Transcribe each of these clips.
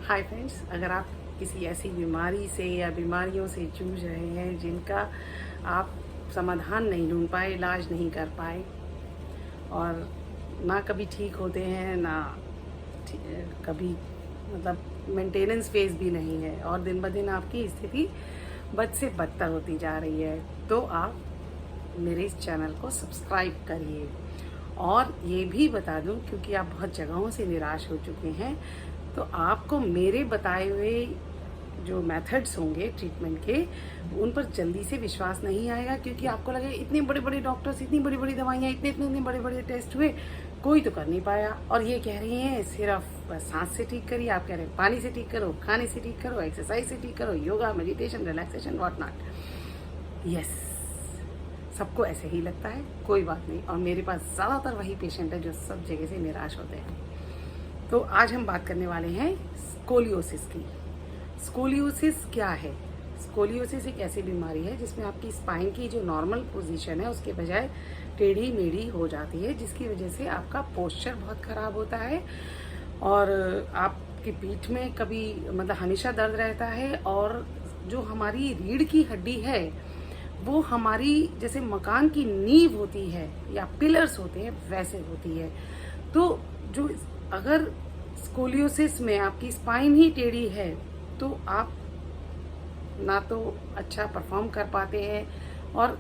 Hi friends, अगर आप किसी ऐसी बीमारी से या बीमारियों से जूझ रहे हैं जिनका आप समाधान नहीं ढूंढ पाए, इलाज नहीं कर पाए और ना कभी ठीक होते हैं ना कभी मतलब मेंटेनेंस फेज भी नहीं है और दिन ब दिन आपकी स्थिति बद से बदतर होती जा रही है, तो आप मेरे इस चैनल को सब्सक्राइब करिए। और ये भी बता दूं, क्योंकि आप बहुत जगहों से निराश हो चुके हैं, तो आपको मेरे बताए हुए जो मेथड्स होंगे ट्रीटमेंट के, उन पर जल्दी से विश्वास नहीं आएगा। क्योंकि आपको लगे इतने बड़े बड़े डॉक्टर्स, इतनी बड़ी बड़ी दवाइयाँ, इतने इतने इतने बड़े बड़े टेस्ट हुए, कोई तो कर नहीं पाया। और ये कह रही हैं सिर्फ सांस से ठीक करिए, आप कह रहे हैं पानी से ठीक करो, खाने से ठीक करो, एक्सरसाइज से ठीक करो, yoga, meditation, relaxation, what not. Yes, सबको ऐसे ही लगता है, कोई बात नहीं। और मेरे पास ज़्यादातर वही पेशेंट है जो सब जगह से निराश होते हैं। तो आज हम बात करने वाले हैं स्कोलियोसिस की। स्कोलियोसिस क्या है? स्कोलियोसिस एक ऐसी बीमारी है जिसमें आपकी स्पाइन की जो नॉर्मल पोजीशन है उसके बजाय टेढ़ी मेढ़ी हो जाती है, जिसकी वजह से आपका पोस्चर बहुत ख़राब होता है और आपकी पीठ में कभी मतलब हमेशा दर्द रहता है। और जो हमारी रीढ़ की हड्डी है वो हमारी जैसे मकान की नींव होती है या पिलर्स होते हैं वैसे होती है। तो जो अगर स्कोलियोसिस में आपकी स्पाइन ही टेढ़ी है तो आप ना तो अच्छा परफॉर्म कर पाते हैं और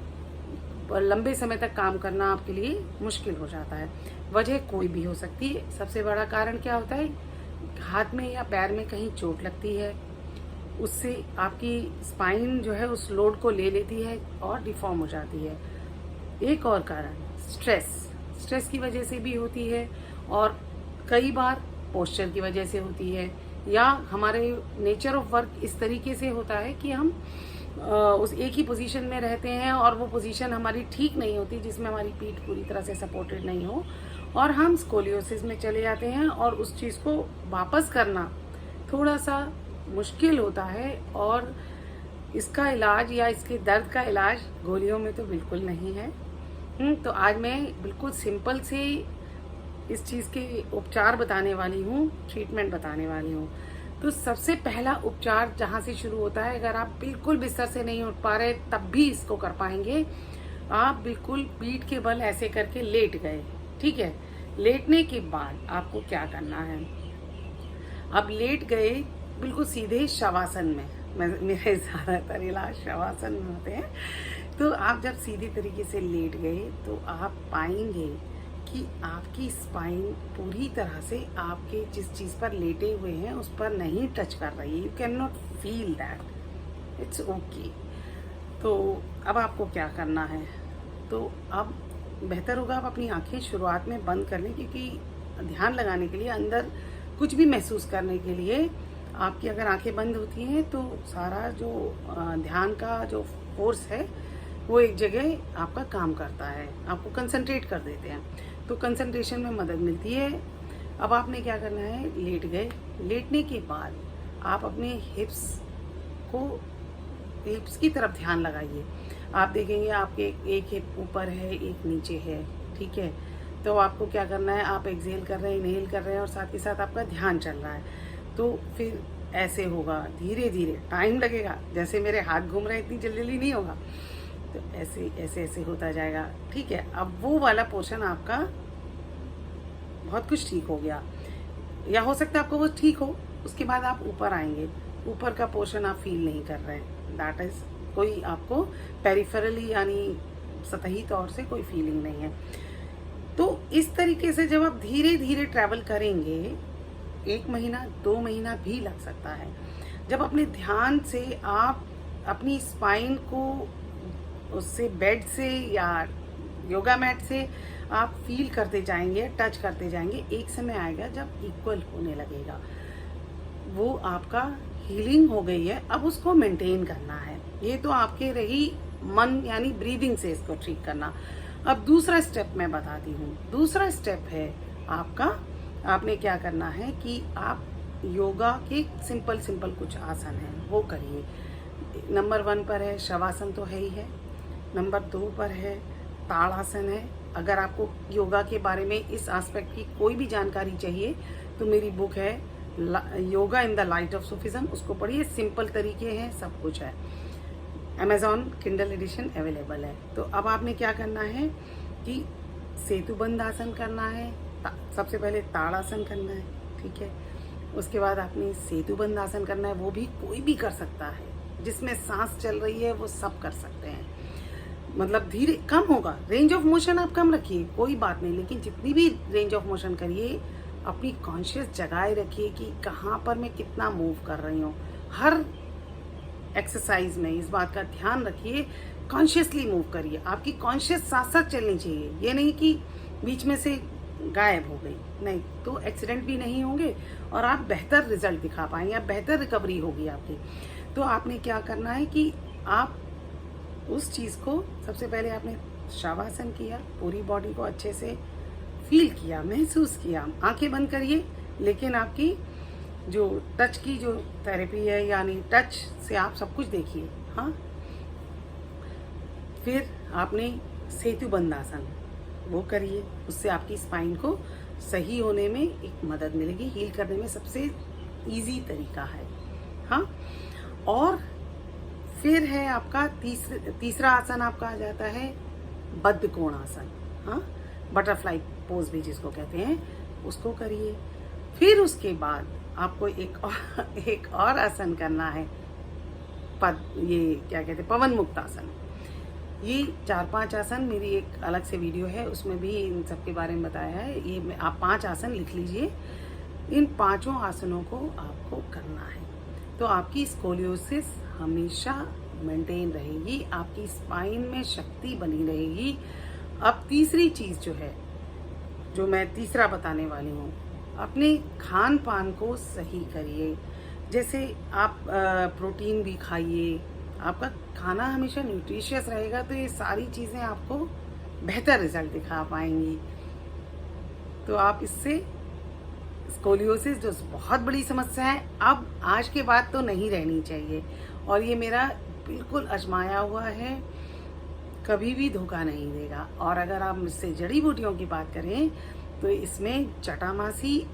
लंबे समय तक काम करना आपके लिए मुश्किल हो जाता है। वजह कोई भी हो सकती है। सबसे बड़ा कारण क्या होता है? हाथ में या पैर में कहीं चोट लगती है, उससे आपकी स्पाइन जो है उस लोड को ले लेती है और डिफॉर्म हो जाती है। एक और कारण स्ट्रेस की वजह से भी होती है और कई बार पोस्चर की वजह से होती है, या हमारे नेचर ऑफ वर्क इस तरीके से होता है कि हम उस एक ही पोजीशन में रहते हैं और वो पोजीशन हमारी ठीक नहीं होती, जिसमें हमारी पीठ पूरी तरह से सपोर्टेड नहीं हो, और हम स्कोलियोसिस में चले जाते हैं और उस चीज़ को वापस करना थोड़ा सा मुश्किल होता है। और इसका इलाज या इसके दर्द का इलाज गोलियों में तो बिल्कुल नहीं है। तो आज मैं बिल्कुल सिंपल से इस चीज़ के उपचार बताने वाली हूँ, ट्रीटमेंट बताने वाली हूँ। तो सबसे पहला उपचार जहाँ से शुरू होता है, अगर आप बिल्कुल बिस्तर से नहीं उठ पा रहे तब भी इसको कर पाएंगे। आप बिल्कुल पीठ के बल ऐसे करके लेट गए, ठीक है। लेटने के बाद आपको क्या करना है? अब लेट गए बिल्कुल सीधे शवासन में, मेरे ज़्यादातर इलाज शवासन में होते हैं। तो आप जब सीधे तरीके से लेट गए तो आप पाएंगे कि आपकी स्पाइन पूरी तरह से आपके जिस चीज़ पर लेटे हुए हैं उस पर नहीं टच कर रही है। You can not feel that, it's okay. तो अब आपको क्या करना है? तो अब बेहतर होगा आप अपनी आंखें शुरुआत में बंद कर लें, क्योंकि ध्यान लगाने के लिए, अंदर कुछ भी महसूस करने के लिए आपकी अगर आंखें बंद होती हैं तो सारा जो ध्यान का जो फोर्स है वो एक जगह आपका काम करता है, आपको कंसंट्रेट कर देते हैं, तो कंसंट्रेशन में मदद मिलती है। अब आपने क्या करना है? लेट गए। लेटने के बाद आप अपने हिप्स की तरफ ध्यान लगाइए। आप देखेंगे आपके एक हिप ऊपर है, एक नीचे है, ठीक है। तो आपको क्या करना है? आप एक्सहेल कर रहे हैं, इनहेल कर रहे हैं और साथ के साथ आपका ध्यान चल रहा है। तो फिर ऐसे होगा, धीरे धीरे, टाइम लगेगा। जैसे मेरे हाथ घूम रहे हैं इतनी जल्दी जल्दी नहीं होगा, तो ऐसे ऐसे ऐसे होता जाएगा, ठीक है। अब वो वाला पोर्शन आपका बहुत कुछ ठीक हो गया, या हो सकता है आपको वो ठीक हो, उसके बाद आप ऊपर आएंगे, ऊपर का पोर्शन आप फील नहीं कर रहे हैं, दैट इज कोई आपको पेरिफेरली यानी सतही तौर से कोई फीलिंग नहीं है। तो इस तरीके से जब आप धीरे धीरे ट्रैवल करेंगे, 1 महीना 2 महीना भी लग सकता है, जब अपने ध्यान से आप अपनी स्पाइन को उससे बेड से या योगा मैट से आप फील करते जाएंगे, टच करते जाएंगे, एक समय आएगा जब इक्वल होने लगेगा। वो आपका हीलिंग हो गई है। अब उसको मेंटेन करना है। ये तो आपके रही मन यानी ब्रीदिंग से इसको ठीक करना। अब दूसरा स्टेप मैं बताती हूँ। दूसरा स्टेप है आपका, आपने क्या करना है कि आप योगा के सिंपल सिंपल कुछ आसन हैं वो करिए। नंबर 1 पर है शवासन, तो है ही है। नंबर 2 पर है ताड़ासन है। अगर आपको योगा के बारे में इस एस्पेक्ट की कोई भी जानकारी चाहिए तो मेरी बुक है yoga in the light of Sufism, उसको पढ़िए, सिंपल तरीके हैं, सब कुछ है। अमेज़ॉन किंडल एडिशन अवेलेबल है। तो अब आपने क्या करना है कि सेतुबंध आसन करना है, सबसे पहले ताड़ासन करना है, ठीक है। उसके बाद आपने सेतुबंध आसन करना है, वो भी कोई भी कर सकता है, जिसमें सांस चल रही है वो सब कर सकते हैं। मतलब धीरे कम होगा, रेंज ऑफ मोशन आप कम रखिए, कोई बात नहीं, लेकिन जितनी भी रेंज ऑफ मोशन करिए अपनी कॉन्शियस जगाए रखिए कि कहाँ पर मैं कितना मूव कर रही हूँ। हर एक्सरसाइज में इस बात का ध्यान रखिए, कॉन्शियसली मूव करिए, आपकी कॉन्शियस साथ साथ चलनी चाहिए। ये नहीं कि बीच में से गायब हो गई, नहीं तो एक्सीडेंट भी नहीं होंगे और आप बेहतर रिजल्ट दिखा पाएंगे, आप बेहतर रिकवरी होगी आपकी। तो आपने क्या करना है कि आप उस चीज़ को सबसे पहले आपने शवासन किया, पूरी बॉडी को अच्छे से फील किया, महसूस किया। आंखें बंद करिए, लेकिन आपकी जो टच की जो थेरेपी है, यानी टच से आप सब कुछ देखिए। हाँ, फिर आपने सेतुबंध आसन वो करिए, उससे आपकी स्पाइन को सही होने में एक मदद मिलेगी, हील करने में सबसे इजी तरीका है। हाँ, और फिर है आपका तीसरा आसन आपका आ जाता है बद्ध कोण आसन। हाँ, बटरफ्लाई पोज भी जिसको कहते हैं, उसको करिए। फिर उसके बाद आपको एक और आसन करना है, ये क्या कहते हैं, पवन मुक्त आसन। ये 4-5 आसन मेरी एक अलग से वीडियो है, उसमें भी इन सब के बारे में बताया है। ये आप 5 आसन लिख लीजिए, इन 5 आसनों को आपको करना है, तो आपकी स्कोलियोसिस हमेशा मेंटेन रहेगी, आपकी स्पाइन में शक्ति बनी रहेगी। अब तीसरी चीज़ जो है, जो मैं तीसरा बताने वाली हूँ, अपने खान पान को सही करिए। जैसे आप प्रोटीन भी खाइए, आपका खाना हमेशा न्यूट्रिशियस रहेगा, तो ये सारी चीज़ें आपको बेहतर रिजल्ट दिखा पाएंगी। तो आप इससे स्कोलियोसिस जो बहुत बड़ी समस्या है, अब आज के बाद तो नहीं रहनी चाहिए, और ये मेरा बिल्कुल आजमाया हुआ है, कभी भी धोखा नहीं देगा। और अगर आप मुझसे जड़ी बूटियों की बात करें तो इसमें जटामासी,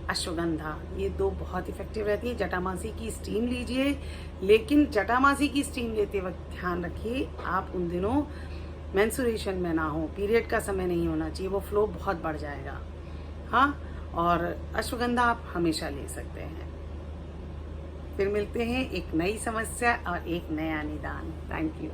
अश्वगंधा, ये 2 बहुत इफेक्टिव रहती है। जटामासी की स्टीम लीजिए, लेकिन जटामासी की स्टीम लेते वक्त ध्यान रखिए आप उन दिनों मेंस्ट्रुएशन में ना हो, पीरियड का समय नहीं होना चाहिए, वो फ्लो बहुत बढ़ जाएगा। हाँ, और अश्वगंधा आप हमेशा ले सकते हैं। फिर मिलते हैं एक नई समस्या और एक नया निदान। Thank you.